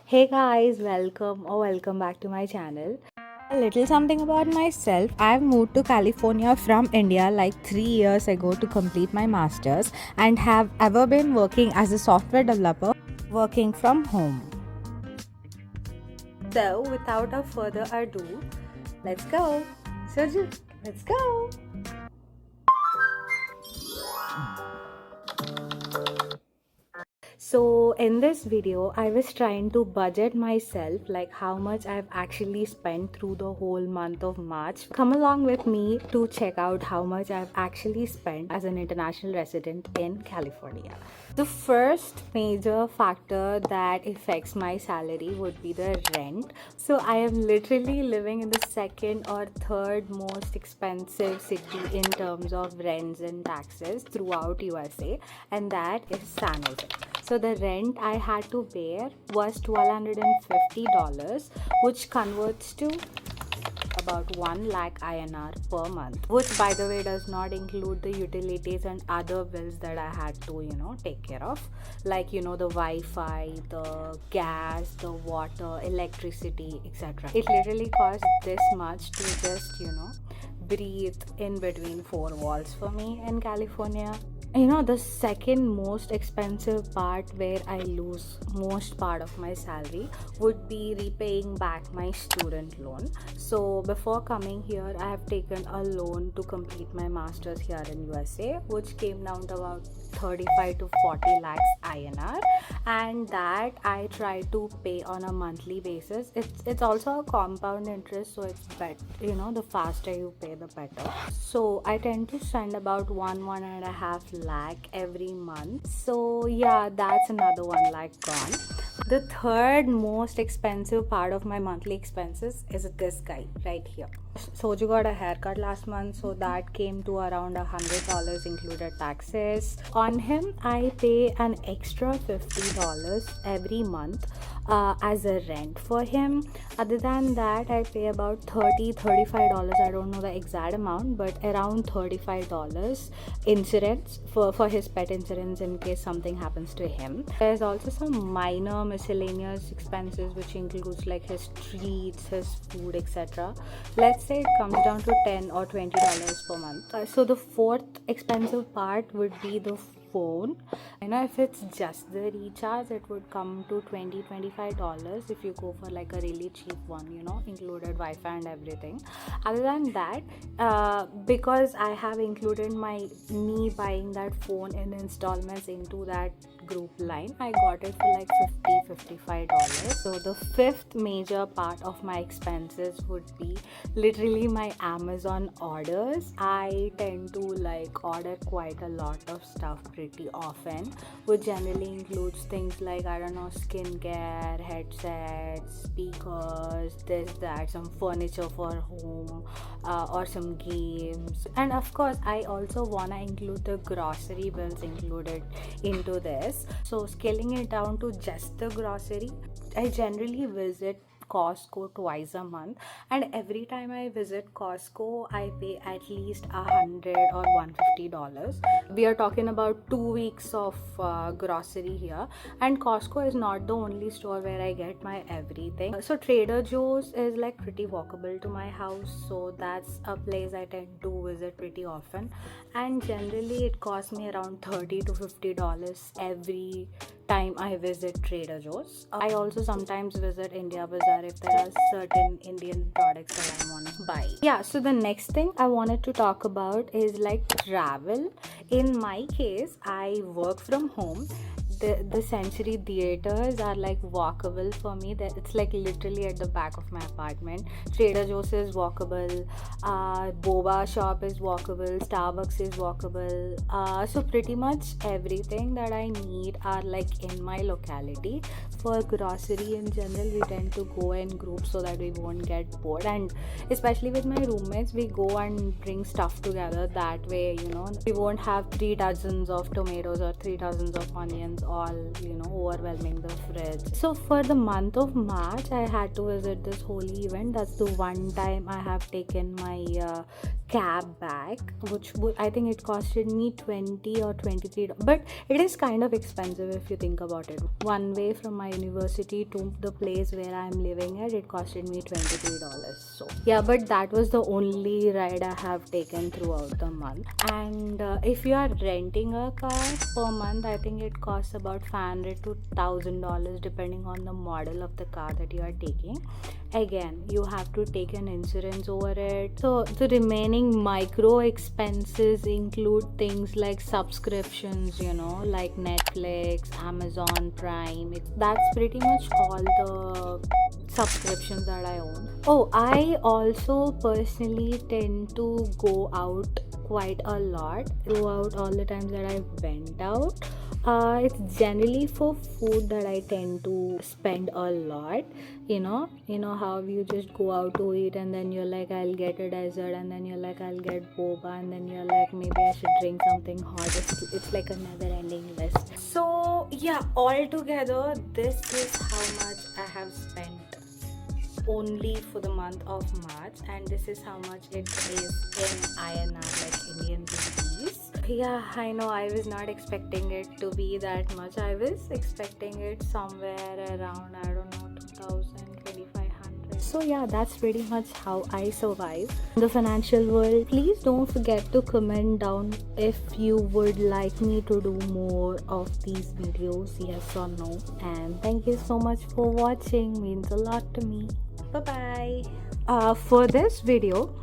Hey guys, welcome back to my channel. A little something about myself. I've moved to California from India like 3 years ago to complete my masters and have ever been working as a software developer working from home. So, without a further ado, let's go. Sergio, let's go. So in this video, I was trying to budget myself like how much I've actually spent through the whole month of March. Come along with me to check out how much I've actually spent as an international resident in California. The first major factor that affects my salary would be the rent. So I am literally living in the second or third most expensive city in terms of rents and taxes throughout USA, and that is San Jose. So the rent I had to bear was $1,250, which converts to about 1 lakh INR per month, which by the way does not include the utilities and other bills that I had to take care of, like the Wi-Fi, the gas, the water, electricity, etc. It literally costs this much to just breathe in between four walls for me in California. The second most expensive part where I lose most part of my salary would be repaying back my student loan. So before coming here, I have taken a loan to complete my masters here in USA, which came down to about 35 to 40 lakhs INR, and that I try to pay on a monthly basis. It's also a compound interest, so it's better, the faster you pay the better. So I tend to spend about one and a half lakh every month. So yeah, that's another 1 lakh gone. The third most expensive part of my monthly expenses is this guy right here. Soju got a haircut last month, so that came to around $100 included taxes. On him, I pay an extra $50 every month as a rent for him. Other than that, I pay about $35. I don't know the exact amount, but around $35 insurance for his pet insurance in case something happens to him. There's also some minor miscellaneous expenses which includes like his treats, his food, etc. Let's say it comes down to $10 or $20 per month. So the fourth expensive part would be the phone. If it's just the recharge, it would come to $25 if you go for like a really cheap one, included Wi-Fi and everything. Other than that, because I have included me buying that phone in installments into that group line, I got it for like $55. So the fifth major part of my expenses would be literally my Amazon orders. I tend to like order quite a lot of stuff pretty often, which generally includes things like skincare, headsets, speakers, this, that, some furniture for home, or some games. And of course, I also wanna include the grocery bills included into this. So scaling it down to just the grocery, I generally visit Costco twice a month, and every time I visit Costco, I pay at least $100 or $150. We are talking about 2 weeks of grocery here, and Costco is not the only store where I get my everything. So Trader Joe's is like pretty walkable to my house, so that's a place I tend to visit pretty often, and generally it costs me around $30 to $50 every time I visit Trader Joe's. I also sometimes visit India Bazaar if there are certain Indian products that I want to buy. Yeah, so the next thing I wanted to talk about is like travel. In my case, I work from home. The Century theaters are like walkable for me. It's like literally at the back of my apartment. Trader Joe's is walkable, boba shop is walkable, Starbucks is walkable. So pretty much everything that I need are like in my locality. For grocery in general, we tend to go in groups so that we won't get bored, and especially with my roommates, we go and bring stuff together. That way, we won't have 3 dozens of tomatoes or 3 dozens of onions all overwhelming the fridge. So for the month of March, I had to visit this holy event. That's the one time I have taken my cab back, which I think it costed me 20 or 23, but it is kind of expensive if you think about it. One way from my university to the place where I'm living at, it costed me $23. So yeah, but that was the only ride I have taken throughout the month. And if you are renting a car per month, I think it costs about $500 to $1,000 depending on the model of the car that you are taking. Again, you have to take an insurance over it. So the remaining micro expenses include things like subscriptions, like Netflix, Amazon Prime. That's pretty much all the subscriptions that I own. Oh, I also personally tend to go out quite a lot throughout all the times that I went out. It's generally for food that I tend to spend a lot. You know how you just go out to eat and then you're like, I'll get a dessert, and then you're like, I'll get boba, and then you're like, maybe I should drink something hot. It's like a never ending list. So yeah, altogether this is how much I have spent only for the month of March, and this is how much it is in INR, like Indian rupees. Yeah, I know, I was not expecting it to be that much. I was expecting it somewhere around, I don't know, 2000, 2500. So yeah, that's pretty much how I survive in the financial world. Please don't forget to comment down if you would like me to do more of these videos, yes or no. And thank you so much for watching, means a lot to me. Bye bye. For this video,